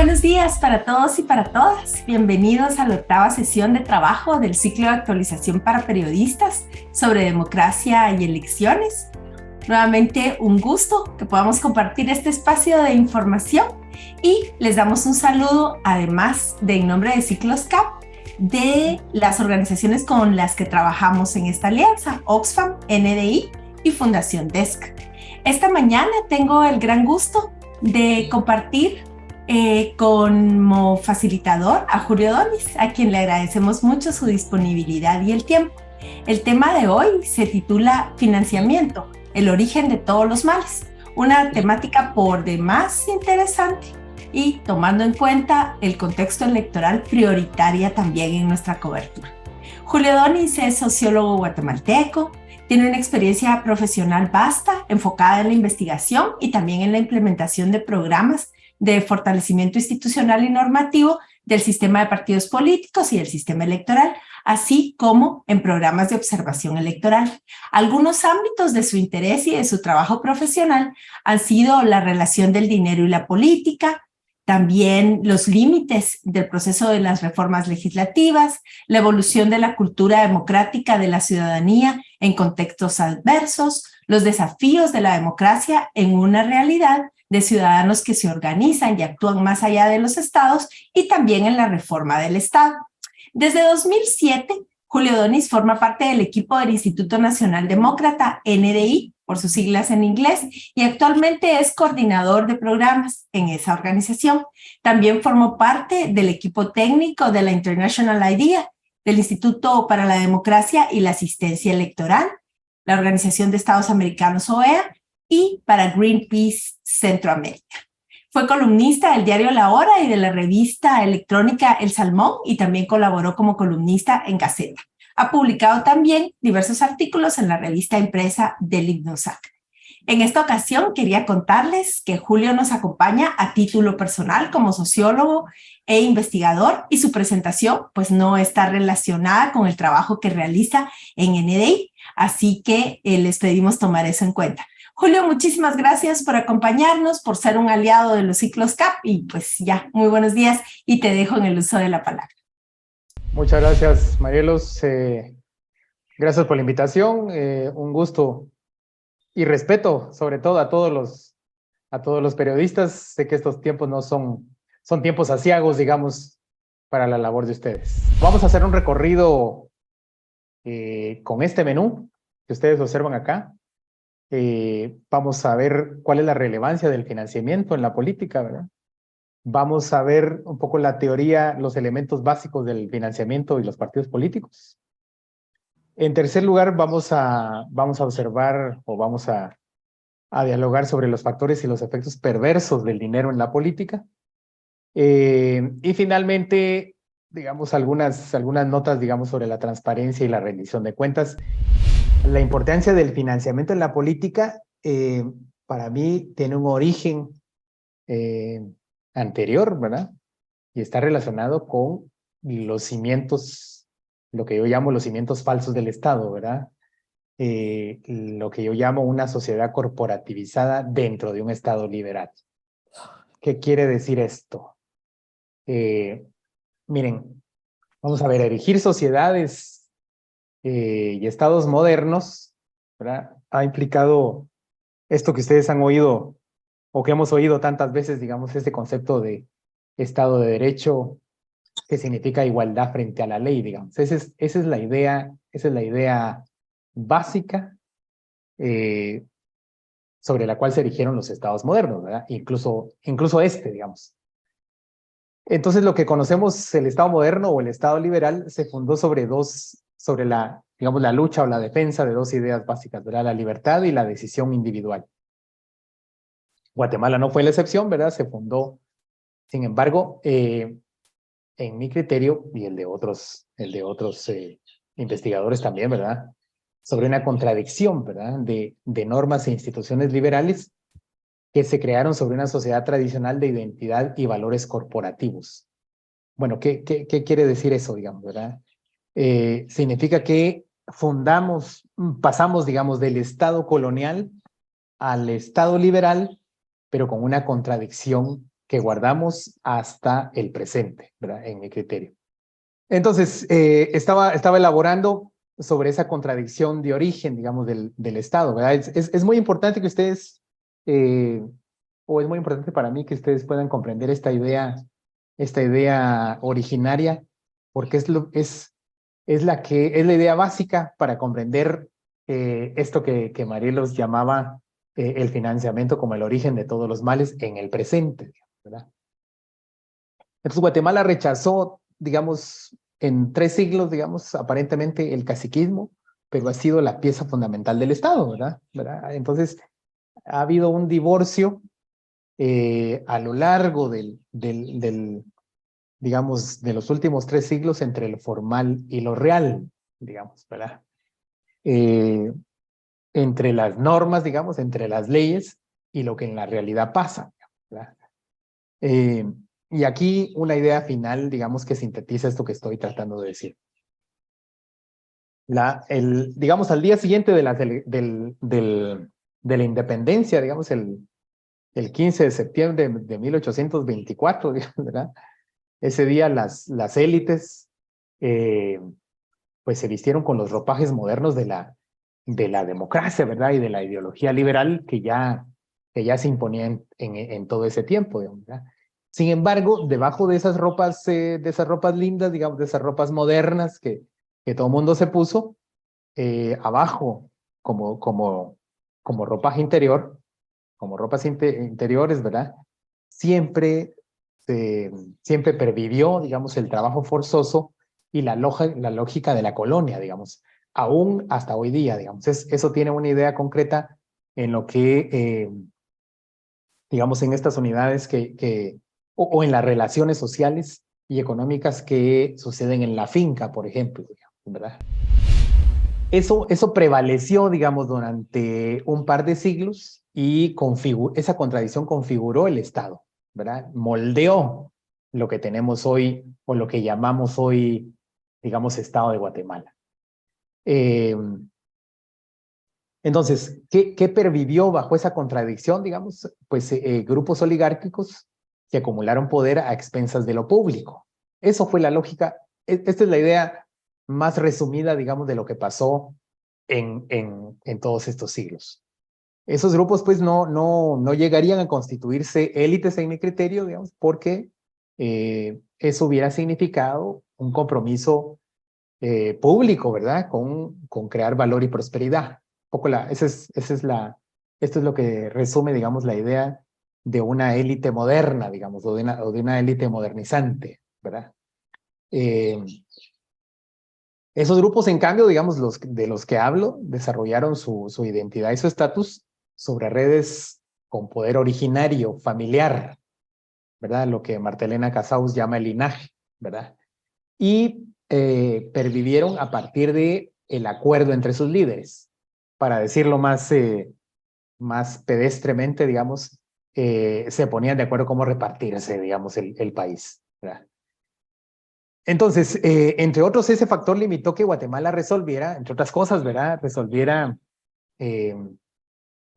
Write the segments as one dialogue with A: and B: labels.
A: buenos días para todos y para todas. Bienvenidos a la octava sesión de trabajo del ciclo de actualización para periodistas sobre democracia y elecciones. Nuevamente un gusto que podamos compartir este espacio de información y les damos un saludo, además de en nombre de Ciclos CAP, de las organizaciones con las que trabajamos en esta alianza, Oxfam, NDI y Fundación DESC. Esta mañana tengo el gran gusto de compartir como facilitador a Julio Donis, a quien le agradecemos mucho su disponibilidad y el tiempo. El tema de hoy se titula Financiamiento, el origen de todos los males, una temática por demás interesante y tomando en cuenta el contexto electoral prioritaria también en nuestra cobertura. Julio Donis es sociólogo guatemalteco, tiene una experiencia profesional vasta, enfocada en la investigación y también en la implementación de programas de fortalecimiento institucional y normativo del sistema de partidos políticos y del sistema electoral, así como en programas de observación electoral. Algunos ámbitos de su interés y de su trabajo profesional han sido la relación del dinero y la política, también los límites del proceso de las reformas legislativas, la evolución de la cultura democrática de la ciudadanía en contextos adversos, los desafíos de la democracia en una realidad de ciudadanos que se organizan y actúan más allá de los estados y también en la reforma del Estado. Desde 2007, Julio Donis forma parte del equipo del Instituto Nacional Demócrata, NDI, por sus siglas en inglés, y actualmente es coordinador de programas en esa organización. También formó parte del equipo técnico de la International IDEA, del Instituto para la Democracia y la Asistencia Electoral, la Organización de Estados Americanos OEA, y para Greenpeace Centroamérica. Fue columnista del diario La Hora y de la revista electrónica El Salmón y también colaboró como columnista en Gaceta. Ha publicado también diversos artículos en la revista impresa del IGNOSAC. En esta ocasión quería contarles que Julio nos acompaña a título personal como sociólogo e investigador y su presentación pues no está relacionada con el trabajo que realiza en NDI, así que les pedimos tomar eso en cuenta. Julio, muchísimas gracias por acompañarnos, por ser un aliado de los ciclos CAP y pues ya, muy buenos días y te dejo en el uso de la palabra.
B: Muchas gracias, Marielos. Gracias por la invitación. Un gusto y respeto, sobre todo a todos los periodistas. Sé que estos tiempos no son tiempos aciagos, digamos, para la labor de ustedes. Vamos a hacer un recorrido con este menú que ustedes observan acá. Vamos a ver cuál es la relevancia del financiamiento en la política, ¿verdad? Vamos a ver un poco la teoría, los elementos básicos del financiamiento y los partidos políticos. En tercer lugar, vamos a observar o vamos a dialogar sobre los factores y los efectos perversos del dinero en la política. Y finalmente, digamos, algunas notas, digamos, sobre la transparencia y la rendición de cuentas. La importancia del financiamiento en la política, para mí, tiene un origen anterior, ¿verdad? Y está relacionado con los cimientos, lo que yo llamo los cimientos falsos del Estado, ¿verdad? Lo que yo llamo una sociedad corporativizada dentro de un Estado liberal. ¿Qué quiere decir esto? Miren, vamos a ver, erigir sociedades y estados modernos, ¿verdad? Ha implicado esto que ustedes han oído o que hemos oído tantas veces, digamos, este concepto de Estado de Derecho, que significa igualdad frente a la ley, digamos. Esa es la idea básica sobre la cual se erigieron los estados modernos, ¿verdad? Incluso digamos. Entonces, lo que conocemos el Estado moderno o el Estado liberal se fundó sobre la lucha o la defensa de dos ideas básicas, ¿verdad? La libertad y la decisión individual. Guatemala no fue la excepción, ¿verdad? Se fundó, sin embargo, en mi criterio y el de otros investigadores también, ¿verdad? Sobre una contradicción, ¿verdad? De normas e instituciones liberales que se crearon sobre una sociedad tradicional de identidad y valores corporativos. Bueno, ¿qué quiere decir eso, digamos, verdad? Significa que pasamos, digamos, del Estado colonial al Estado liberal, pero con una contradicción que guardamos hasta el presente, ¿verdad? En mi criterio. Entonces, estaba elaborando sobre esa contradicción de origen, digamos, del Estado, ¿verdad? Es muy importante que ustedes, o es muy importante para mí que ustedes puedan comprender esta idea originaria, porque es la idea básica para comprender esto que Marielos llamaba el financiamiento como el origen de todos los males en el presente, ¿verdad? Entonces Guatemala rechazó, digamos, en 3 siglos, digamos, aparentemente el caciquismo, pero ha sido la pieza fundamental del Estado, ¿verdad? Entonces ha habido un divorcio a lo largo digamos, de los últimos 3 siglos entre lo formal y lo real, digamos, ¿verdad? Entre las normas, digamos, entre las leyes y lo que en la realidad pasa, ¿verdad? Y aquí una idea final, digamos, que sintetiza esto que estoy tratando de decir. Digamos, al día siguiente de la independencia, digamos, el 15 de septiembre de 1824, digamos, ¿verdad? Ese día las élites pues se vistieron con los ropajes modernos de la democracia, ¿verdad? Y de la ideología liberal que ya se imponía en todo ese tiempo, digamos, ¿verdad? Sin embargo, debajo de esas ropas lindas, digamos, de esas ropas modernas que todo el mundo se puso, abajo, como ropaje interior, como ropas interiores, ¿verdad? Siempre, siempre pervivió, digamos, el trabajo forzoso y la lógica de la colonia, digamos, aún hasta hoy día, digamos. Eso tiene una idea concreta en lo que, digamos, en estas unidades o en las relaciones sociales y económicas que suceden en la finca, por ejemplo, digamos, ¿verdad? Eso prevaleció, digamos, durante un par de siglos y esa contradicción configuró el Estado, ¿verdad? Moldeó lo que tenemos hoy o lo que llamamos hoy, digamos, Estado de Guatemala. Entonces, ¿qué pervivió bajo esa contradicción, digamos? Pues grupos oligárquicos que acumularon poder a expensas de lo público. Eso fue la lógica. Esta es la idea más resumida, digamos, de lo que pasó en todos estos siglos. Esos grupos, pues, no llegarían a constituirse élites en mi criterio, digamos, porque eso hubiera significado un compromiso público, ¿verdad? Con crear valor y prosperidad. Esto es lo que resume, digamos, la idea de una élite moderna, digamos, o de una élite modernizante, ¿verdad? Esos grupos, en cambio, digamos, de los que hablo, desarrollaron su identidad y su estatus sobre redes con poder originario, familiar, ¿verdad? Lo que Martelena Casaus llama el linaje, ¿verdad? Y pervivieron a partir de el acuerdo entre sus líderes. Para decirlo más pedestremente, digamos, se ponían de acuerdo cómo repartirse, digamos, el país, ¿verdad? Entonces, entre otros, ese factor limitó que Guatemala resolviera, entre otras cosas, ¿verdad? Resolviera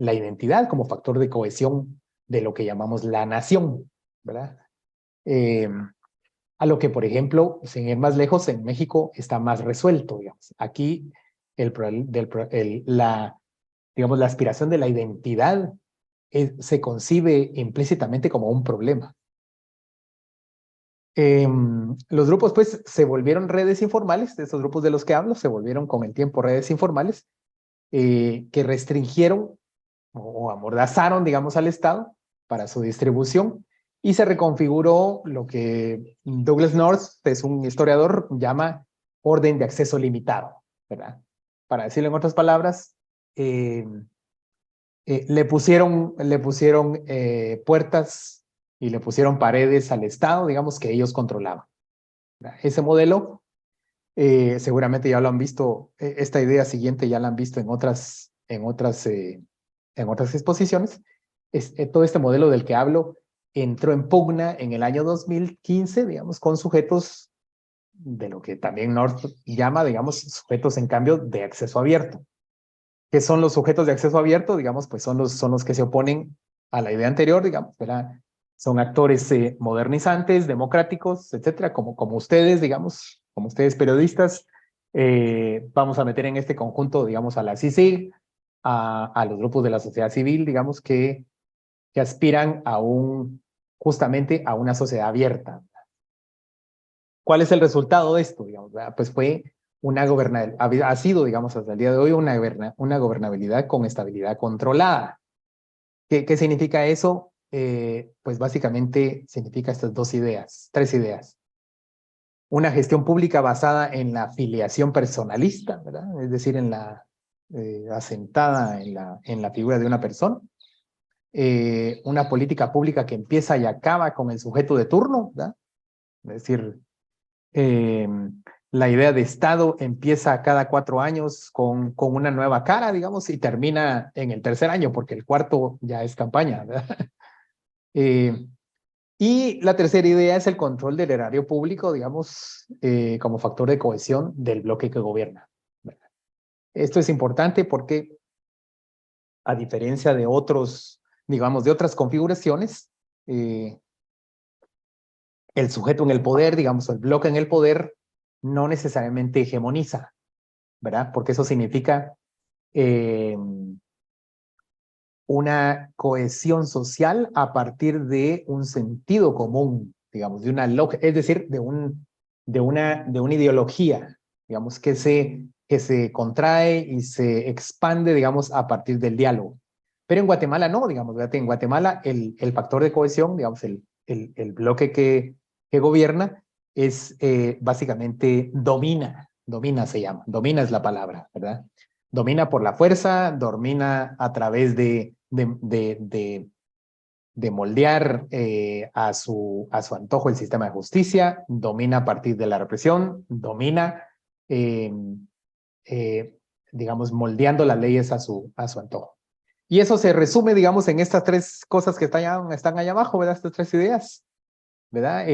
B: la identidad como factor de cohesión de lo que llamamos la nación, ¿verdad? A lo que, por ejemplo, sin ir más lejos, en México está más resuelto, digamos. Aquí, digamos, la aspiración de la identidad se concibe implícitamente como un problema. Los grupos, pues, se volvieron redes informales, de esos grupos de los que hablo, se volvieron con el tiempo redes informales, que restringieron o amordazaron, digamos, al Estado para su distribución, y se reconfiguró lo que Douglas North, es un historiador, llama orden de acceso limitado, ¿verdad? Para decirlo en otras palabras, le pusieron puertas y le pusieron paredes al Estado, digamos, que ellos controlaban, ¿verdad? Ese modelo, seguramente ya lo han visto, esta idea siguiente ya la han visto en otras exposiciones. Todo este modelo del que hablo entró en pugna en el año 2015, digamos, con sujetos de lo que también North llama, digamos, sujetos en cambio de acceso abierto. ¿Qué son los sujetos de acceso abierto? Digamos, pues son los que se oponen a la idea anterior, digamos, ¿verdad? son actores modernizantes, democráticos, etcétera, como ustedes, digamos, como ustedes periodistas. Vamos a meter en este conjunto, digamos, a la CICIG, a los grupos de la sociedad civil, digamos, que aspiran justamente a una sociedad abierta. ¿Cuál es el resultado de esto? Digamos, pues fue ha sido, digamos, hasta el día de hoy una gobernabilidad con estabilidad controlada. ¿Qué significa eso? Pues básicamente significa estas tres ideas. Una gestión pública basada en la afiliación personalista, ¿verdad? Es decir, asentada en la figura de una persona. Una política pública que empieza y acaba con el sujeto de turno, ¿verdad? Es decir, la idea de Estado empieza cada 4 años con una nueva cara, digamos, y termina en el tercer año, porque el cuarto ya es campaña, ¿verdad? Y la tercera idea es el control del erario público, digamos, como factor de cohesión del bloque que gobierna, ¿verdad? Esto es importante porque, a diferencia de digamos, de otras configuraciones, el sujeto en el poder, digamos, el bloque en el poder, no necesariamente hegemoniza, ¿verdad? Porque eso significa una cohesión social a partir de un sentido común, digamos, de una lógica, es decir, de una ideología, digamos, que se contrae y se expande, digamos, a partir del diálogo. Pero en Guatemala no, digamos, en Guatemala el factor de cohesión, digamos, el bloque que gobierna es básicamente domina se llama, domina es la palabra, ¿verdad? Domina por la fuerza, domina a través de moldear a su antojo el sistema de justicia, domina a partir de la represión, domina, digamos, moldeando las leyes a su antojo. Y eso se resume, digamos, en estas tres cosas que están allá abajo, ¿verdad? Estas tres ideas, ¿verdad?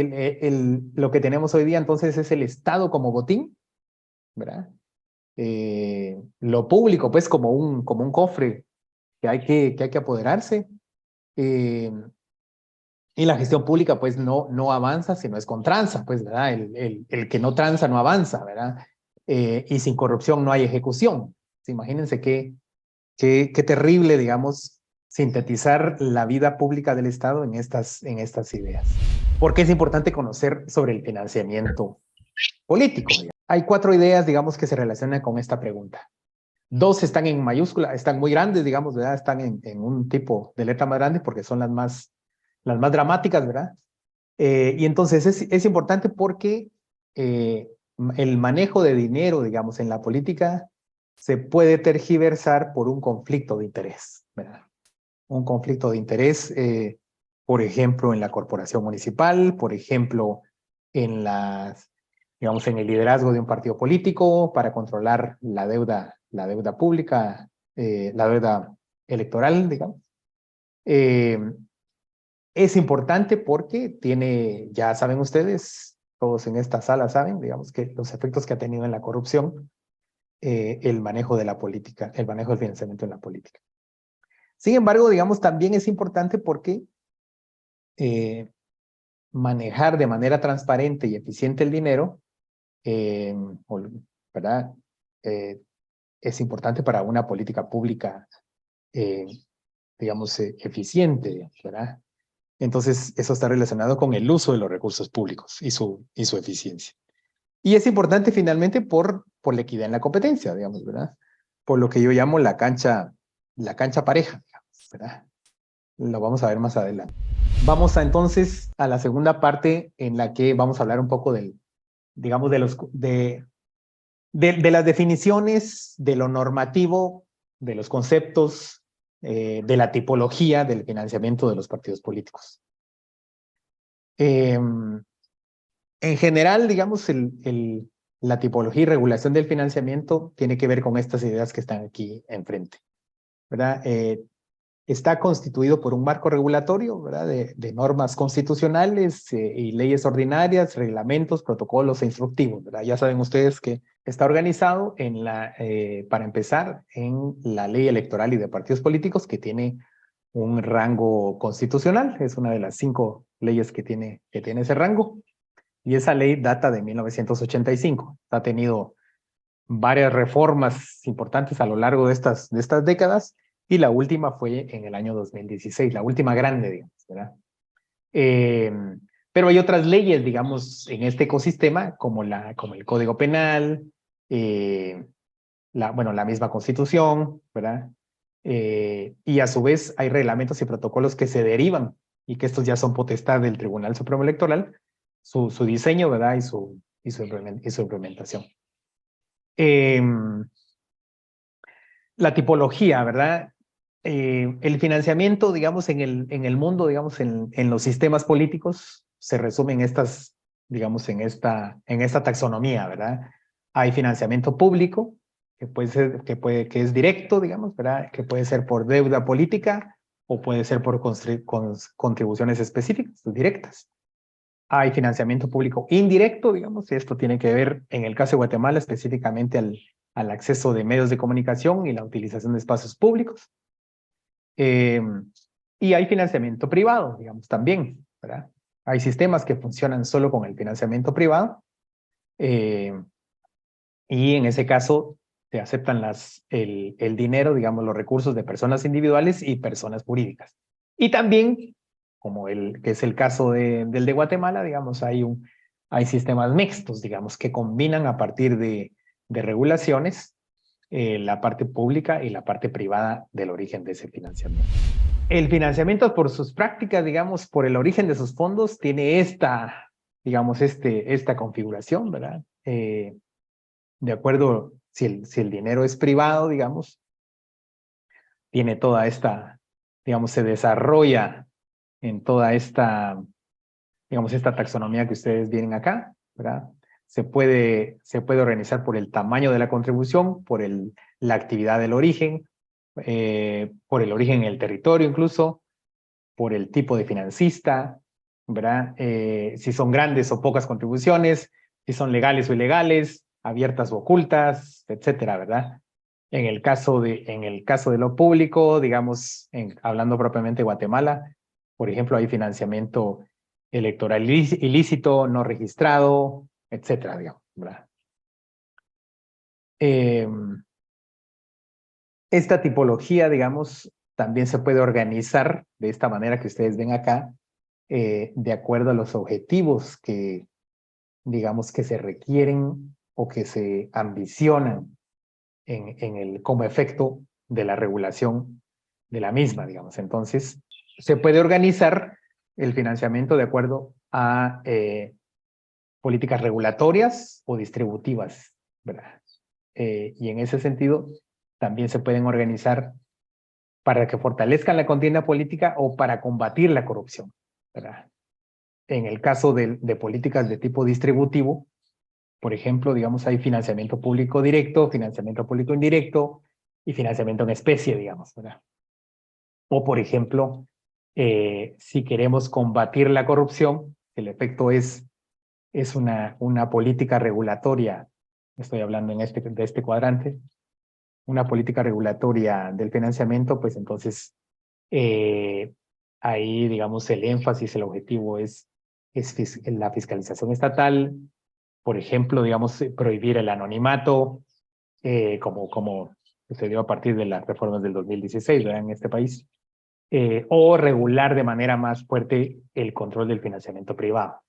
B: Lo que tenemos hoy día, entonces, es el Estado como botín, ¿verdad? Lo público, pues, como un cofre que hay que apoderarse. Y la gestión pública, pues, no avanza si no es con tranza, pues, ¿verdad? El que no tranza no avanza, ¿verdad? Y sin corrupción no hay ejecución. Imagínense qué terrible, digamos, sintetizar la vida pública del Estado en estas ideas. ¿Por qué es importante conocer sobre el financiamiento político? Hay 4 ideas, digamos, que se relacionan con esta pregunta. 2 están en mayúscula, están muy grandes, digamos, ¿verdad? Están en un tipo de letra más grande porque son las más dramáticas, ¿verdad? Y entonces es importante porque el manejo de dinero, digamos, en la política se puede tergiversar por un conflicto de interés, ¿verdad? Un conflicto de interés, por ejemplo, en la corporación municipal, por ejemplo, digamos, en el liderazgo de un partido político para controlar la deuda pública, la deuda electoral, digamos. Es importante porque ya saben ustedes, todos en esta sala saben, digamos, que los efectos que ha tenido en la corrupción, el manejo de la política, el manejo del financiamiento en la política. Sin embargo, digamos, también es importante porque manejar de manera transparente y eficiente el dinero, ¿verdad? Es importante para una política pública, digamos, eficiente, ¿verdad? Entonces, eso está relacionado con el uso de los recursos públicos y su eficiencia. Y es importante finalmente por la equidad en la competencia, digamos, ¿verdad? Por lo que yo llamo la cancha pareja, digamos, ¿verdad? Lo vamos a ver más adelante. Vamos entonces a la segunda parte en la que vamos a hablar un poco digamos, de las definiciones, de lo normativo, de los conceptos, de la tipología del financiamiento de los partidos políticos. En general, digamos, la tipología y regulación del financiamiento tiene que ver con estas ideas que están aquí enfrente, ¿verdad? Está constituido por un marco regulatorio, ¿verdad? De normas constitucionales y leyes ordinarias, reglamentos, protocolos e instructivos, ¿verdad? Ya saben ustedes que está organizado para empezar, en la ley electoral y de partidos políticos, que tiene un rango constitucional, es una de las 5 leyes que tiene ese rango, y esa ley data de 1985. Ha tenido varias reformas importantes a lo largo de estas décadas, y la última fue en el año 2016, la última grande, digamos, ¿verdad? Pero hay otras leyes, digamos, en este ecosistema, como el Código Penal, la misma Constitución, ¿verdad? Y a su vez hay reglamentos y protocolos que se derivan y que estos ya son potestad del Tribunal Supremo Electoral, su diseño, ¿verdad? Y su implementación. La tipología, ¿verdad? El financiamiento, digamos, en el mundo, digamos, en los sistemas políticos, se resume en estas, digamos, en esta taxonomía, ¿verdad? Hay financiamiento público, que puede ser, que es directo, digamos, ¿verdad? Que puede ser por deuda política o puede ser por contribuciones específicas, directas. Hay financiamiento público indirecto, digamos, y esto tiene que ver, en el caso de Guatemala, específicamente al acceso de medios de comunicación y la utilización de espacios públicos. Y hay financiamiento privado, digamos, también, ¿verdad? Hay sistemas que funcionan solo con el financiamiento privado, y en ese caso se aceptan el dinero, digamos, los recursos de personas individuales y personas jurídicas. Y también, como que es el caso del de Guatemala, digamos, hay sistemas mixtos, digamos, que combinan a partir de regulaciones la parte pública y la parte privada del origen de ese financiamiento. El financiamiento, por sus prácticas, digamos, por el origen de sus fondos, tiene esta configuración, ¿verdad? De acuerdo, si el dinero es privado, digamos, tiene toda esta, digamos, se desarrolla en toda esta, digamos, esta taxonomía que ustedes vienen acá, ¿verdad? Se puede organizar por el tamaño de la contribución, por la actividad del origen, por el origen en el territorio incluso, por el tipo de financista, ¿verdad? Si son grandes o pocas contribuciones, si son legales o ilegales, abiertas o ocultas, etcétera, ¿verdad? En el caso de lo público, digamos, hablando propiamente de Guatemala, por ejemplo, hay financiamiento electoral ilícito, no registrado, etcétera, digamos, ¿verdad? Esta tipología, digamos, también se puede organizar de esta manera que ustedes ven acá, de acuerdo a los objetivos que, digamos, que se requieren o que se ambicionan como efecto de la regulación de la misma, digamos. Entonces, se puede organizar el financiamiento de acuerdo a políticas regulatorias o distributivas, ¿verdad? Y en ese sentido, también se pueden organizar para que fortalezcan la contienda política o para combatir la corrupción, ¿verdad? En el caso de políticas de tipo distributivo, por ejemplo, digamos, hay financiamiento público directo, financiamiento público indirecto y financiamiento en especie, digamos, ¿verdad? O, por ejemplo, si queremos combatir la corrupción, el efecto es una política regulatoria, estoy hablando de este cuadrante, una política regulatoria del financiamiento, pues entonces ahí, digamos, el énfasis, el objetivo es la fiscalización estatal, por ejemplo, digamos, prohibir el anonimato, como sucedió a partir de las reformas del 2016, ¿verdad? En este país, o regular de manera más fuerte el control del financiamiento privado.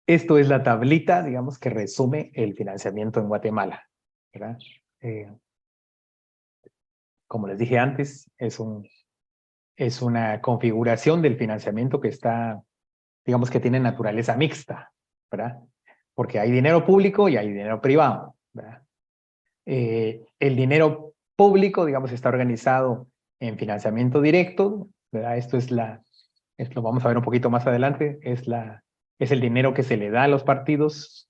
B: Esto es la tablita, digamos, que resume el financiamiento en Guatemala, ¿verdad? Como les dije antes, es una configuración del financiamiento que está, digamos, que tiene naturaleza mixta, ¿verdad? Porque hay dinero público y hay dinero privado, ¿verdad? El dinero público, digamos, está organizado en financiamiento directo, ¿verdad? Esto lo vamos a ver un poquito más adelante, es el dinero que se le da a los partidos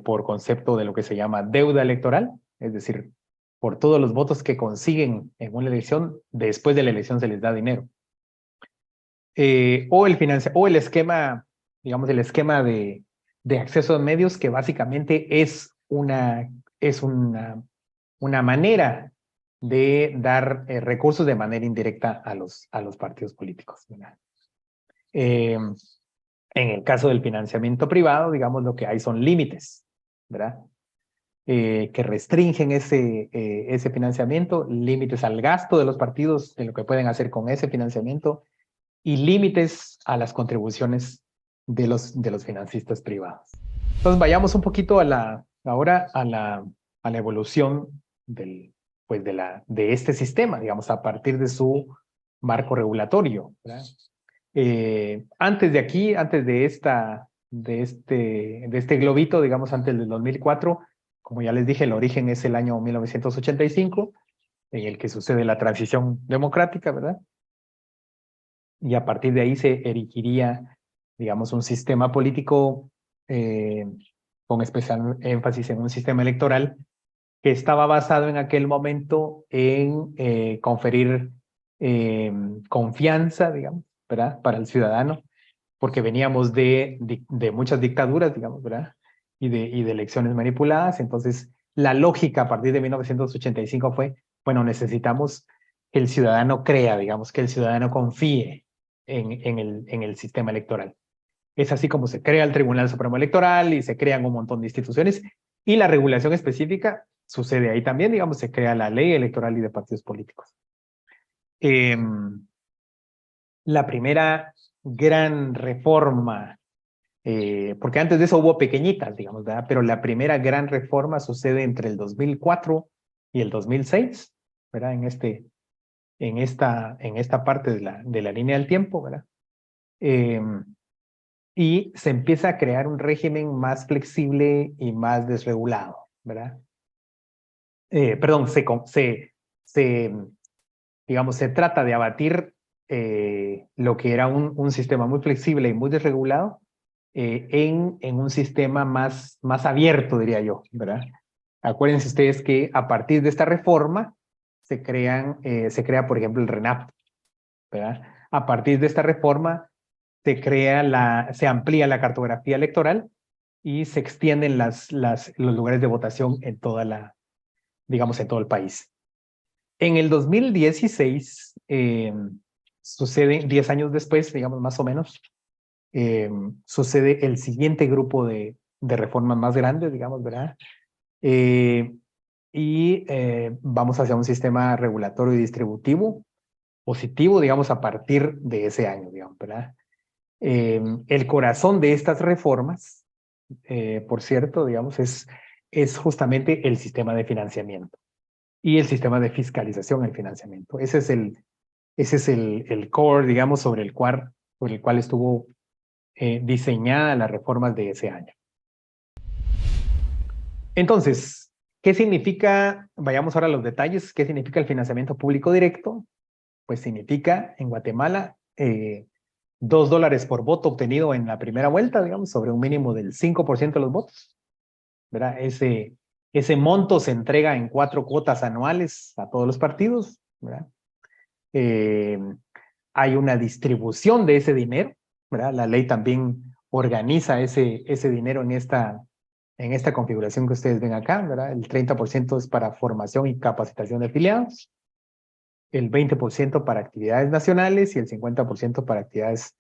B: por concepto de lo que se llama deuda electoral, es decir, por todos los votos que consiguen en una elección, después de la elección se les da dinero. O el esquema, digamos, el esquema de acceso a medios, que básicamente es una manera de dar recursos de manera indirecta a los partidos políticos, ¿verdad? En el caso del financiamiento privado, digamos, lo que hay son límites, ¿verdad? Que restringen ese financiamiento, límites al gasto de los partidos, de lo que pueden hacer con ese financiamiento, y límites a las contribuciones de los financistas privados. Entonces, vayamos un poquito ahora a la evolución de este sistema, digamos, a partir de su marco regulatorio, ¿verdad? Antes de aquí, antes de este globito, digamos, antes del 2004, como ya les dije, el origen es el año 1985, en el que sucede la transición democrática, ¿verdad? Y a partir de ahí se erigiría, digamos, un sistema político con especial énfasis en un sistema electoral que estaba basado en aquel momento en conferir confianza, digamos, ¿verdad? Para el ciudadano, porque veníamos de muchas dictaduras, digamos, ¿verdad? Y de elecciones manipuladas. Entonces, la lógica a partir de 1985 fue, bueno, necesitamos que el ciudadano crea, digamos, que el ciudadano confíe en el sistema electoral. Es así como se crea el Tribunal Supremo Electoral y se crean un montón de instituciones, y la regulación específica sucede ahí también, digamos, se crea la ley electoral y de partidos políticos. La primera gran reforma, porque antes de eso hubo pequeñitas, digamos, ¿verdad? Pero la primera gran reforma sucede entre el 2004 y el 2006, ¿verdad? En esta parte de la línea del tiempo, ¿verdad? Y se empieza a crear un régimen más flexible y más desregulado, ¿verdad? Perdón, digamos, se trata de abatir lo que era un sistema muy flexible y muy desregulado en un sistema más abierto, diría yo, ¿verdad? Acuérdense ustedes que a partir de esta reforma se crea, por ejemplo, el RENAP, ¿verdad? A partir de esta reforma se amplía la cartografía electoral y se extienden los lugares de votación en digamos, en todo el país. En el 2016, sucede 10 años después, digamos, más o menos, sucede el siguiente grupo de reformas más grandes, digamos, ¿verdad? Vamos hacia un sistema regulatorio y distributivo positivo, digamos, a partir de ese año, digamos, ¿verdad? El corazón de estas reformas, por cierto, digamos, es justamente el sistema de financiamiento y el sistema de fiscalización del financiamiento. Ese es el core, digamos, sobre el cual estuvo diseñada las reformas de ese año. Entonces, ¿qué significa? Vayamos ahora a los detalles. ¿Qué significa el financiamiento público directo? Pues significa, en Guatemala, $2 por voto obtenido en la primera vuelta, digamos, sobre un mínimo del 5% de los votos, ¿verdad? Ese monto se entrega en 4 cuotas anuales a todos los partidos, ¿verdad? Hay una distribución de ese dinero, ¿verdad? La ley también organiza ese dinero en esta configuración que ustedes ven acá, ¿verdad? El 30% es para formación y capacitación de afiliados, el 20% para actividades nacionales y el 50% para actividades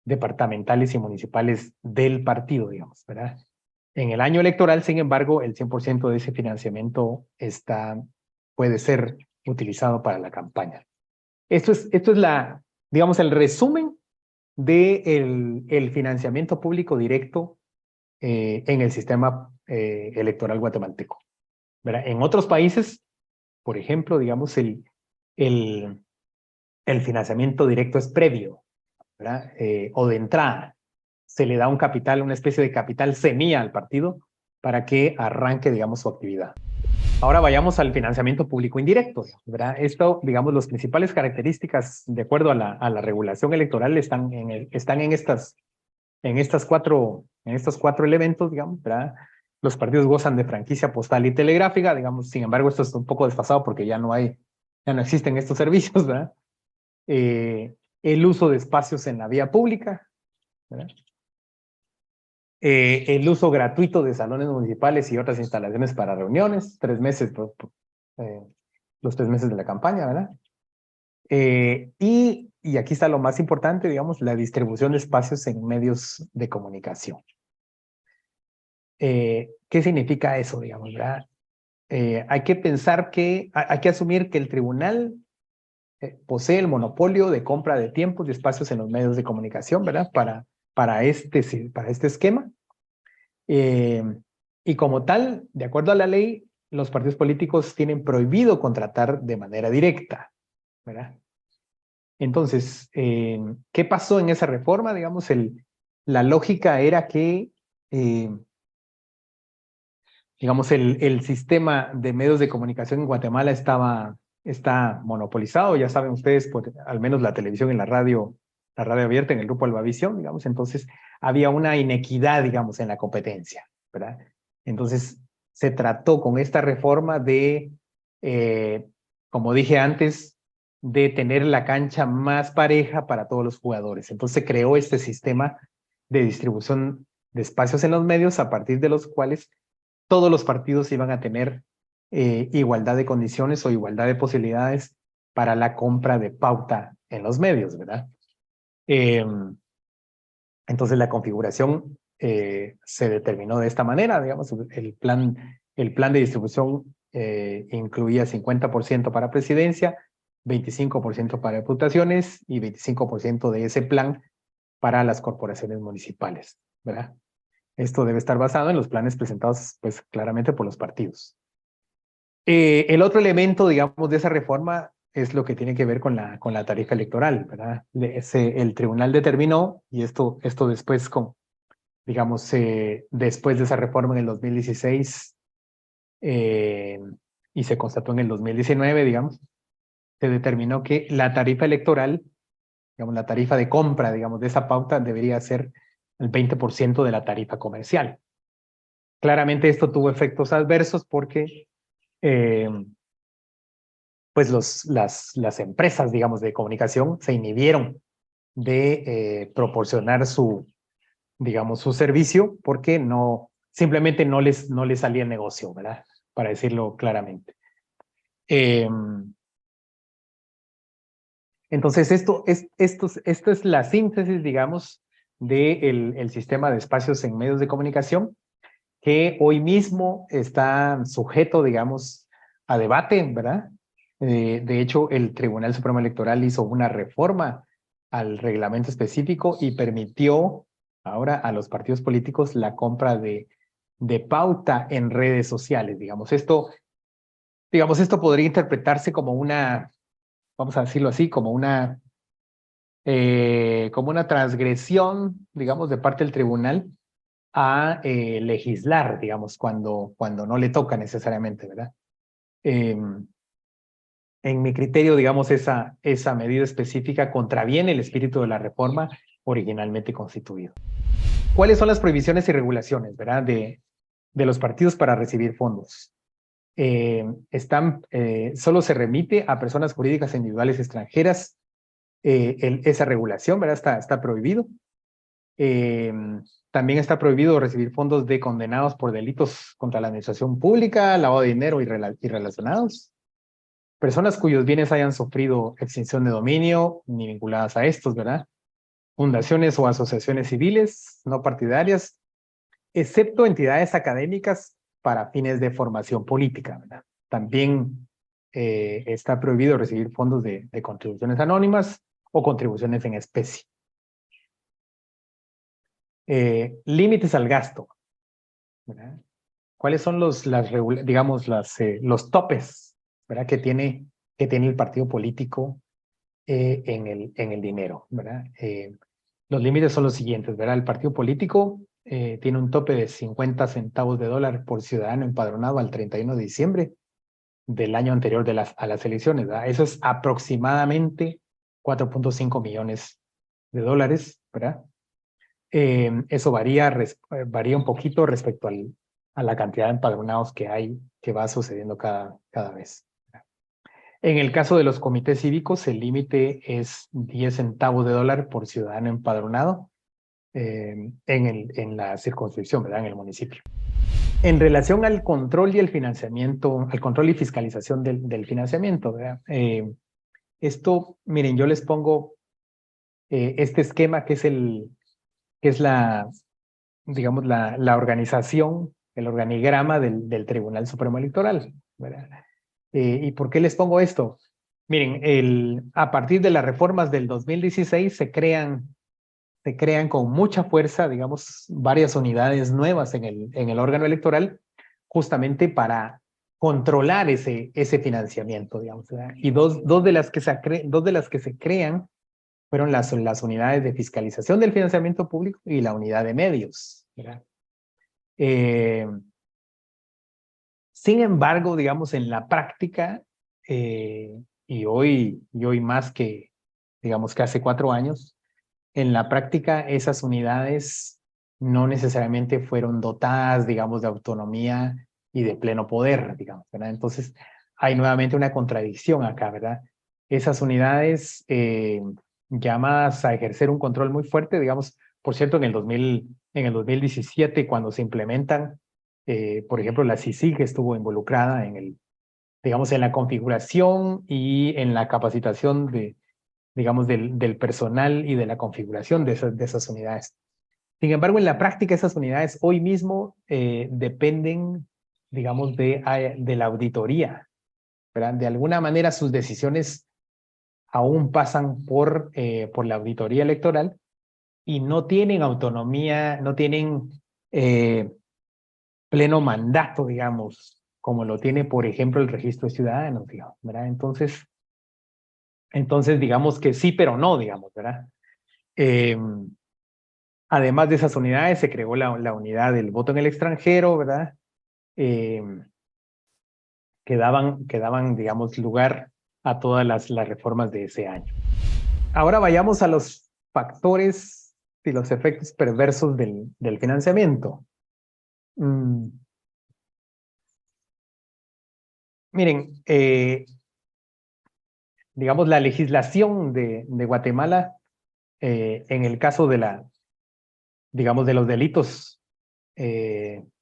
B: departamentales y municipales del partido, digamos, ¿verdad? En el año electoral, sin embargo, el 100% de ese financiamiento puede ser utilizado para la campaña. Esto es digamos, el resumen del financiamiento público directo en el sistema electoral guatemalteco, ¿verdad? En otros países, por ejemplo, digamos, el financiamiento directo es previo, ¿verdad? O de entrada. Se le da un capital, una especie de capital semilla al partido para que arranque, digamos, su actividad. Ahora vayamos al financiamiento público indirecto, ¿verdad? Esto, digamos, las principales características de acuerdo a la regulación electoral están en estos cuatro elementos, digamos, ¿verdad? Los partidos gozan de franquicia postal y telegráfica, digamos, sin embargo, esto es un poco desfasado porque ya no existen estos servicios, ¿verdad? El uso de espacios en la vía pública, ¿verdad? El uso gratuito de salones municipales y otras instalaciones para reuniones, 3 meses, los 3 meses de la campaña, ¿verdad? Y aquí está lo más importante, digamos, la distribución de espacios en medios de comunicación. ¿Qué significa eso, digamos, verdad? Hay que pensar que, hay que asumir que el tribunal posee el monopolio de compra de tiempos y espacios en los medios de comunicación, ¿verdad? Para este esquema. Y como tal, de acuerdo a la ley, los partidos políticos tienen prohibido contratar de manera directa, ¿verdad? Entonces, ¿qué pasó en esa reforma? Digamos, la lógica era que, digamos, el sistema de medios de comunicación en Guatemala está monopolizado. Ya saben ustedes, por, al menos la televisión y la radio abierta en el grupo Albavisión, digamos. Entonces, había una inequidad, digamos, en la competencia, ¿verdad? Entonces, se trató con esta reforma de, como dije antes, de tener la cancha más pareja para todos los jugadores. Entonces, se creó este sistema de distribución de espacios en los medios a partir de los cuales todos los partidos iban a tener igualdad de condiciones o igualdad de posibilidades para la compra de pauta en los medios, ¿verdad? Entonces la configuración se determinó de esta manera, digamos, el plan de distribución incluía 50% para presidencia, 25% para diputaciones y 25% de ese plan para las corporaciones municipales, ¿verdad? Esto debe estar basado en los planes presentados, pues, claramente por los partidos. El otro elemento, digamos, de esa reforma es lo que tiene que ver con la tarifa electoral, ¿verdad? El tribunal determinó, y esto después, digamos, después de esa reforma en el 2016, y se constató en el 2019, digamos, se determinó que la tarifa electoral, digamos, la tarifa de compra, digamos, de esa pauta debería ser el 20% de la tarifa comercial. Claramente esto tuvo efectos adversos porque pues las empresas, digamos, de comunicación se inhibieron de proporcionar digamos, su servicio porque simplemente no les salía el negocio, ¿verdad? Para decirlo claramente. Entonces, esto es la síntesis, digamos, del sistema de espacios en medios de comunicación, que hoy mismo está sujeto, digamos, a debate, ¿verdad? De hecho, el Tribunal Supremo Electoral hizo una reforma al reglamento específico y permitió ahora a los partidos políticos la compra de pauta en redes sociales, digamos. Esto podría interpretarse como vamos a decirlo así, como una transgresión, digamos, de parte del tribunal a legislar, digamos, cuando no le toca necesariamente, ¿verdad? En mi criterio, digamos, esa medida específica contraviene el espíritu de la reforma originalmente constituido. ¿Cuáles son las prohibiciones y regulaciones, verdad, de los partidos para recibir fondos? Solo se remite a personas jurídicas individuales extranjeras esa regulación, ¿verdad? Está prohibido. También está prohibido recibir fondos de condenados por delitos contra la administración pública, lavado de dinero y relacionados. Personas cuyos bienes hayan sufrido extinción de dominio, ni vinculadas a estos, ¿verdad? Fundaciones o asociaciones civiles no partidarias, excepto entidades académicas para fines de formación política, ¿verdad? También está prohibido recibir fondos de contribuciones anónimas o contribuciones en especie. Límites al gasto, ¿verdad? ¿Cuáles son digamos, los topes, ¿verdad? que tiene el partido político en el dinero, ¿verdad? Los límites son los siguientes, ¿verdad? El partido político tiene un tope de 50 centavos de dólar por ciudadano empadronado al 31 de diciembre del año anterior a las elecciones, ¿verdad? Eso es aproximadamente 4.5 millones de dólares, ¿verdad? Eso varía un poquito respecto a la cantidad de empadronados que va sucediendo cada vez. En el caso de los comités cívicos, el límite es 10 centavos de dólar por ciudadano empadronado en la circunscripción, ¿verdad? En el municipio. En relación al control y el financiamiento, al control y fiscalización del financiamiento, ¿verdad? Esto, miren, yo les pongo este esquema que es la, digamos, la organización, el organigrama del Tribunal Supremo Electoral, ¿verdad? ¿Y por qué les pongo esto? Miren, a partir de las reformas del 2016 se crean con mucha fuerza, digamos, varias unidades nuevas en el órgano electoral, justamente para controlar ese financiamiento, digamos, ¿verdad? Y dos de las que se crean fueron las unidades de fiscalización del financiamiento público y la unidad de medios, ¿verdad? Sin embargo, digamos, en la práctica, y hoy más que, digamos, que hace 4 años, en la práctica esas unidades no necesariamente fueron dotadas, digamos, de autonomía y de pleno poder, digamos, ¿verdad? Entonces, hay nuevamente una contradicción acá, ¿verdad? Esas unidades llamadas a ejercer un control muy fuerte, digamos, por cierto, en el 2017, cuando se implementan, por ejemplo, la CICIG estuvo involucrada digamos, en la configuración y en la capacitación digamos, del personal y de la configuración de esas unidades. Sin embargo, en la práctica, esas unidades hoy mismo dependen, digamos, de la auditoría, ¿verdad? De alguna manera sus decisiones aún pasan por la auditoría electoral y no tienen autonomía, no tienen pleno mandato, digamos, como lo tiene, por ejemplo, el registro de ciudadanos, digamos, ¿verdad? Entonces, digamos que sí, pero no, digamos, ¿verdad? Además de esas unidades, se creó la unidad del voto en el extranjero, ¿verdad? Eh, que daban, digamos, lugar a todas las reformas de ese año. Ahora vayamos a los factores y los efectos perversos del financiamiento. Miren, digamos, la legislación de Guatemala, en el caso digamos, de los delitos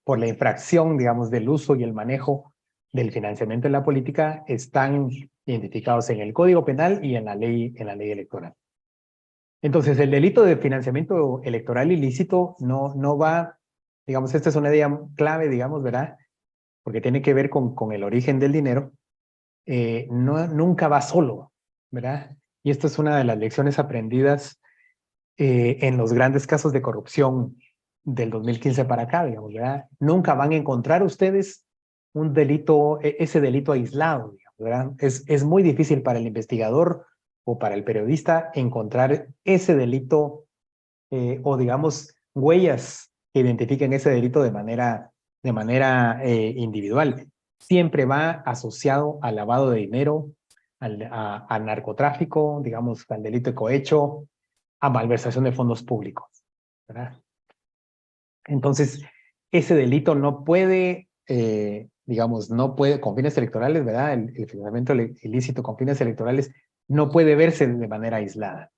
B: por la infracción, digamos, del uso y el manejo del financiamiento en la política, están identificados en el Código Penal y en la ley electoral. Entonces, el delito de financiamiento electoral ilícito no va, digamos, esta es una idea clave, digamos, ¿verdad? Porque tiene que ver con el origen del dinero. Nunca va solo, ¿verdad? Y esto es una de las lecciones aprendidas en los grandes casos de corrupción del 2015 para acá, digamos, ¿verdad? Nunca van a encontrar ustedes un delito, ese delito aislado, digamos, ¿verdad? Es muy difícil para el investigador o para el periodista encontrar ese delito o, digamos, huellas que identifiquen ese delito de manera individual. Siempre va asociado al lavado de dinero, al narcotráfico, digamos, al delito de cohecho, a malversación de fondos públicos, ¿verdad? Entonces, ese delito no puede, digamos, no puede, con fines electorales, ¿verdad? El financiamiento ilícito con fines electorales no puede verse de manera aislada.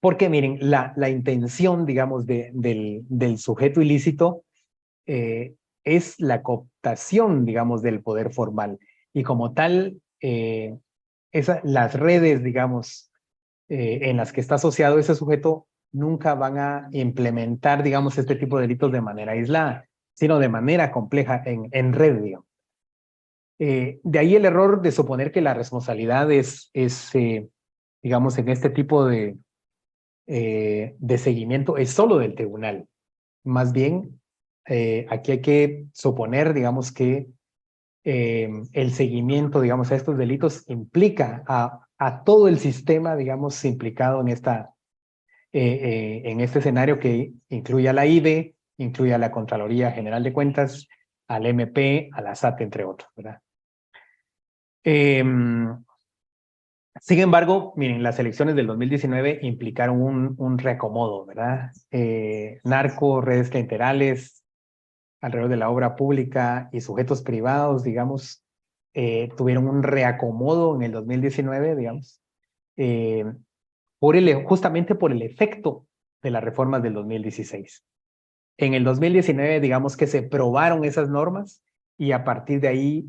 B: Porque miren, la intención, digamos, del sujeto ilícito es la cooptación, digamos, del poder formal. Y como tal, las redes, digamos, en las que está asociado ese sujeto nunca van a implementar, digamos, este tipo de delitos de manera aislada, sino de manera compleja en red, digamos. De ahí el error de suponer que la responsabilidad digamos, en este tipo de seguimiento es solo del tribunal. Más bien, aquí hay que suponer, digamos, que el seguimiento, digamos, a estos delitos implica a todo el sistema, digamos, implicado en en este escenario que incluye a la IDE, incluye a la Contraloría General de Cuentas, al MP, a la SAT, entre otros, ¿verdad? Sin embargo, miren, las elecciones del 2019 implicaron un reacomodo, ¿verdad? Narco, redes clientelares, alrededor de la obra pública y sujetos privados, digamos, tuvieron un reacomodo en el 2019, digamos, justamente por el efecto de las reformas del 2016. En el 2019, digamos que se probaron esas normas y a partir de ahí,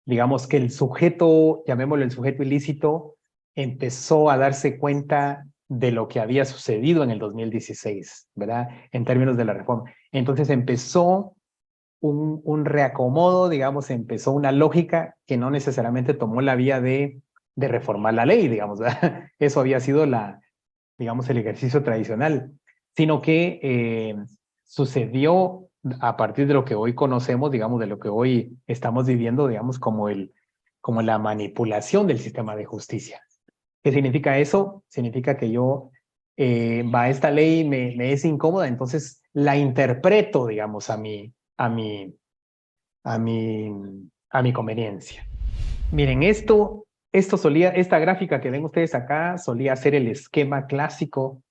B: digamos que el sujeto, llamémoslo el sujeto ilícito, empezó a darse cuenta de lo que había sucedido en el 2016, ¿verdad? En términos de la reforma. Entonces empezó un reacomodo, digamos, empezó una lógica que no necesariamente tomó la vía de reformar la ley, digamos, ¿verdad? Eso había sido digamos, el ejercicio tradicional, sino que sucedió a partir de lo que hoy conocemos, digamos, de lo que hoy estamos viviendo, digamos, como la manipulación del sistema de justicia. ¿Qué significa eso? Significa que va, esta ley me es incómoda, entonces la interpreto, digamos, a mi conveniencia. Miren, esta gráfica que ven ustedes acá solía ser el esquema clásico,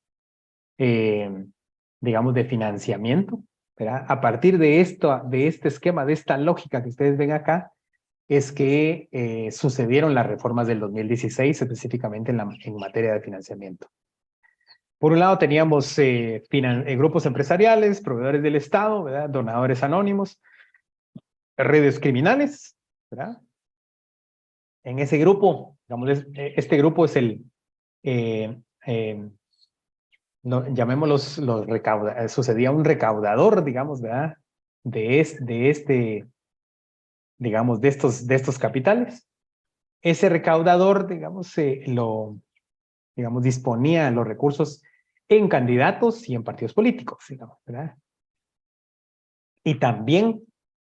B: digamos, de financiamiento, ¿verdad? A partir de este esquema, de esta lógica que ustedes ven acá, es que sucedieron las reformas del 2016, específicamente en materia de financiamiento. Por un lado teníamos grupos empresariales, proveedores del Estado, ¿verdad? Donadores anónimos, redes criminales, ¿verdad? En ese grupo, digamos, este grupo es llamémoslos sucedía un recaudador, digamos, ¿verdad? Digamos, de estos capitales. Ese recaudador, digamos, digamos, disponía los recursos en candidatos y en partidos políticos, digamos, ¿verdad? Y también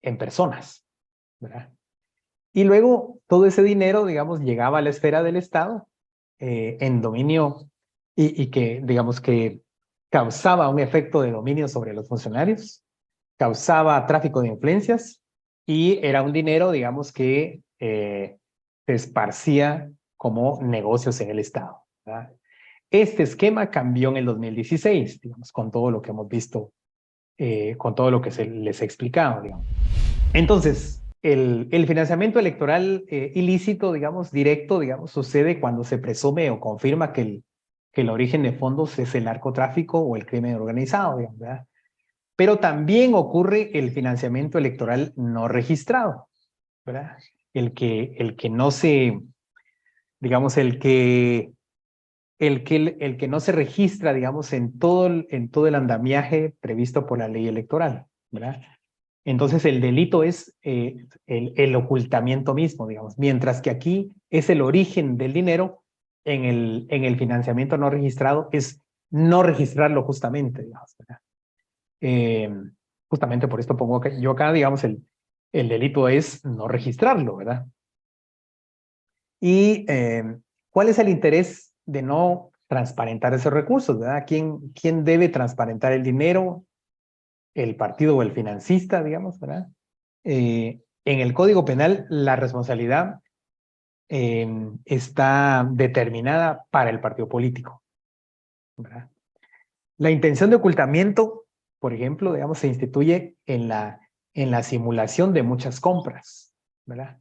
B: en personas, ¿verdad? Y luego todo ese dinero, digamos, llegaba a la esfera del Estado en dominio y que, digamos, que causaba un efecto de dominio sobre los funcionarios, causaba tráfico de influencias y era un dinero, digamos, que se esparcía como negocios en el Estado, ¿verdad? Este esquema cambió en el 2016, digamos, con todo lo que hemos visto, con todo lo que les he explicado, digamos. Entonces, el financiamiento electoral ilícito, digamos, directo, digamos, sucede cuando se presume o confirma que el origen de fondos es el narcotráfico o el crimen organizado, digamos, ¿verdad? Pero también ocurre el financiamiento electoral no registrado, ¿verdad? El que no se, digamos, el que no se registra, digamos, en todo el andamiaje previsto por la ley electoral, ¿verdad? Entonces el delito es el ocultamiento mismo, digamos, mientras que aquí es el origen del dinero, en el financiamiento no registrado es no registrarlo justamente, digamos, ¿verdad? Justamente por esto pongo yo acá, digamos, el delito es no registrarlo, ¿verdad? Y ¿cuál es el interés de no transparentar esos recursos, ¿verdad? ¿Quién debe transparentar el dinero? El partido o el financista, digamos, ¿verdad? En el Código Penal, la responsabilidad está determinada para el partido político, ¿verdad? La intención de ocultamiento, por ejemplo, digamos, se instituye en la simulación de muchas compras, ¿verdad?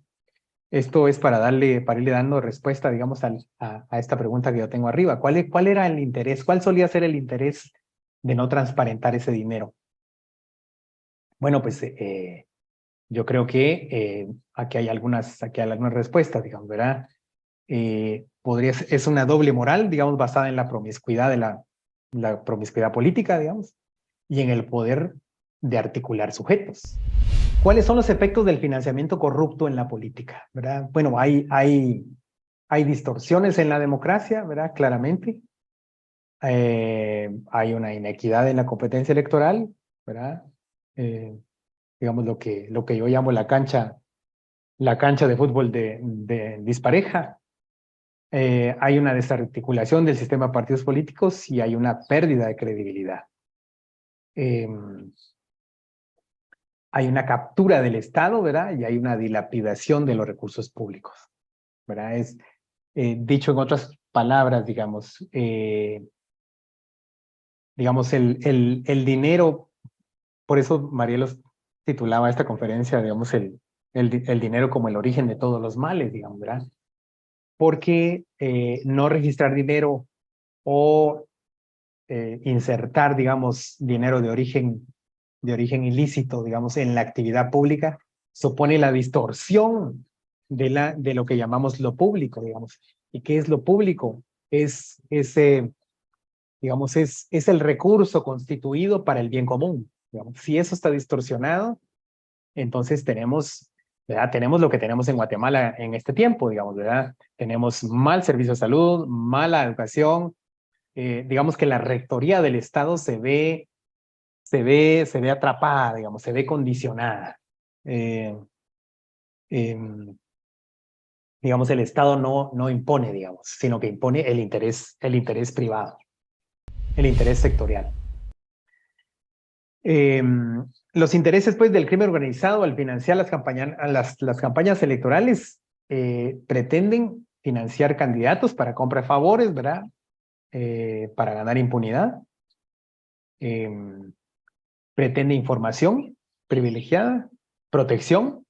B: Esto es para irle dando respuesta, digamos, a esta pregunta que yo tengo arriba. ¿Cuál era el interés? ¿Cuál solía ser el interés de no transparentar ese dinero? Bueno, pues yo creo que aquí hay algunas respuestas, digamos, ¿verdad? Es una doble moral, digamos, basada en la promiscuidad la promiscuidad política, digamos, y en el poder de articular sujetos. ¿Cuáles son los efectos del financiamiento corrupto en la política? ¿Verdad? Bueno, hay distorsiones en la democracia, ¿verdad? Claramente. Hay una inequidad en la competencia electoral, ¿verdad? Digamos lo que yo llamo la cancha de fútbol de dispareja. Hay una desarticulación del sistema de partidos políticos y hay una pérdida de credibilidad. Hay una captura del Estado, ¿verdad? Y hay una dilapidación de los recursos públicos, ¿verdad? Dicho en otras palabras, digamos, el dinero, por eso Marielos titulaba esta conferencia, digamos, el dinero como el origen de todos los males, digamos, ¿verdad? porque no registrar dinero o insertar, digamos, dinero de origen ilícito, digamos, en la actividad pública, supone la distorsión de lo que llamamos lo público, digamos. ¿Y qué es lo público? Es digamos, es el recurso constituido para el bien común. Digamos. Si eso está distorsionado, entonces tenemos, ¿verdad? Tenemos lo que tenemos en Guatemala en este tiempo, digamos, ¿verdad? Tenemos mal servicio de salud, mala educación, digamos que la rectoría del Estado se ve atrapada, digamos, se ve condicionada. Digamos, el Estado no impone, digamos, sino que impone el interés privado, el interés sectorial. Los intereses, pues, del crimen organizado al financiar las campañas electorales pretenden financiar candidatos para compra de favores, ¿verdad? Para ganar impunidad. Pretende información privilegiada, protección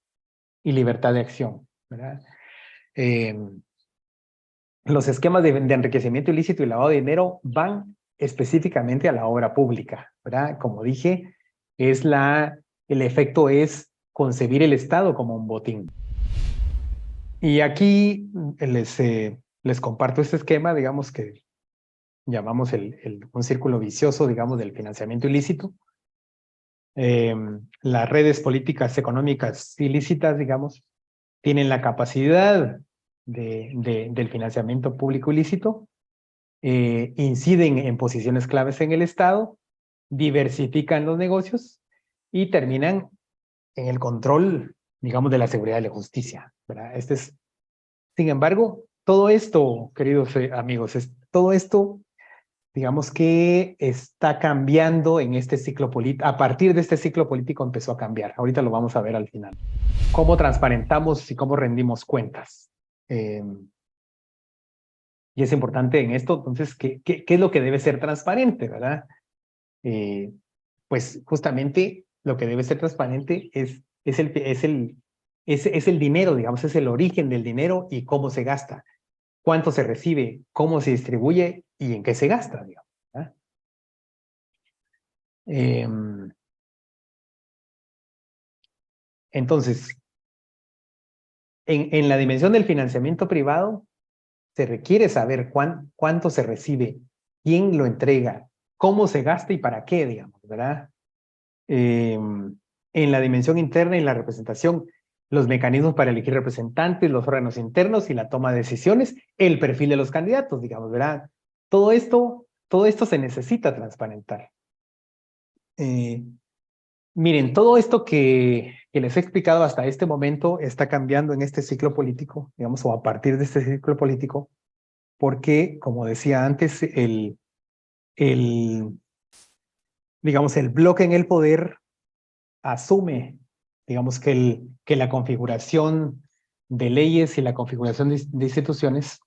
B: y libertad de acción, ¿verdad? Los esquemas de enriquecimiento ilícito y lavado de dinero van específicamente a la obra pública, ¿verdad? Como dije, el efecto es concebir el Estado como un botín. Y aquí les comparto este esquema, digamos, que llamamos un círculo vicioso, digamos, del financiamiento ilícito. Las redes políticas económicas ilícitas, digamos, tienen la capacidad del financiamiento público ilícito, inciden en posiciones claves en el Estado, diversifican los negocios y terminan en el control, digamos, de la seguridad y la justicia, ¿verdad? Sin embargo, todo esto, queridos amigos, todo esto, digamos que está cambiando en este ciclo político. A partir de este ciclo político empezó a cambiar. Ahorita lo vamos a ver al final. Cómo transparentamos y cómo rendimos cuentas. Y es importante en esto, entonces, ¿qué es lo que debe ser transparente, verdad? Pues justamente lo que debe ser transparente es el dinero, digamos, es el origen del dinero y cómo se gasta, cuánto se recibe, cómo se distribuye y en qué se gasta, digamos, ¿verdad? Entonces, en la dimensión del financiamiento privado, se requiere saber cuánto se recibe, quién lo entrega, cómo se gasta y para qué, digamos, ¿verdad? En la dimensión interna y la representación, los mecanismos para elegir representantes, los órganos internos y la toma de decisiones, el perfil de los candidatos, digamos, ¿verdad? Todo esto se necesita transparentar. Miren, todo esto que les he explicado hasta este momento está cambiando en este ciclo político, digamos, o a partir de este ciclo político, porque, como decía antes, digamos, el bloque en el poder asume, digamos, que la configuración de leyes y la configuración de instituciones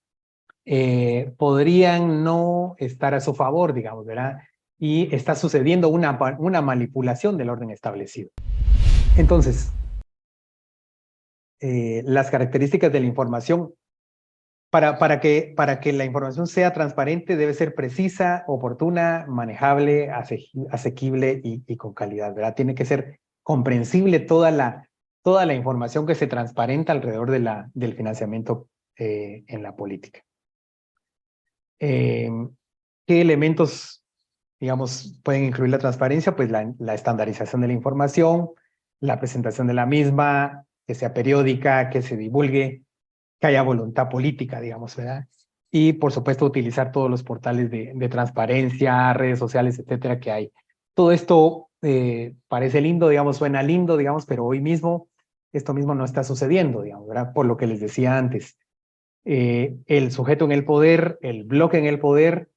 B: podrían no estar a su favor, digamos, ¿verdad? Y está sucediendo una manipulación del orden establecido. Entonces, las características de la información, para que la información sea transparente, debe ser precisa, oportuna, manejable, asequible y con calidad, ¿verdad? Tiene que ser comprensible toda la información que se transparenta alrededor del financiamiento en la política. ¿Qué elementos, digamos, pueden incluir la transparencia? Pues la estandarización de la información, la presentación de la misma, que sea periódica, que se divulgue, que haya voluntad política, digamos, ¿verdad? Y, por supuesto, utilizar todos los portales de transparencia, redes sociales, etcétera, que hay. Todo esto parece lindo, digamos, suena lindo, digamos, pero hoy mismo esto mismo no está sucediendo, digamos, ¿verdad? Por lo que les decía antes. El sujeto en el poder, el bloque en el poder,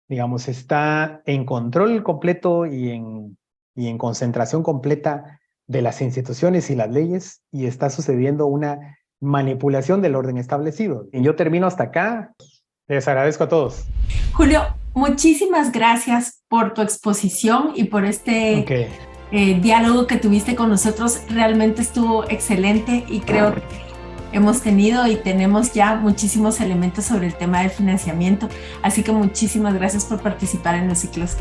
B: digamos, está en control completo y en concentración completa de las instituciones y las leyes, y está sucediendo una manipulación del orden establecido. Y yo termino hasta acá. Les agradezco a todos.
A: Julio, muchísimas gracias por tu exposición y por este diálogo que tuviste con nosotros. Realmente estuvo excelente y creo que hemos tenido y tenemos ya muchísimos elementos sobre el tema del financiamiento. Así que muchísimas gracias por participar en los ciclos.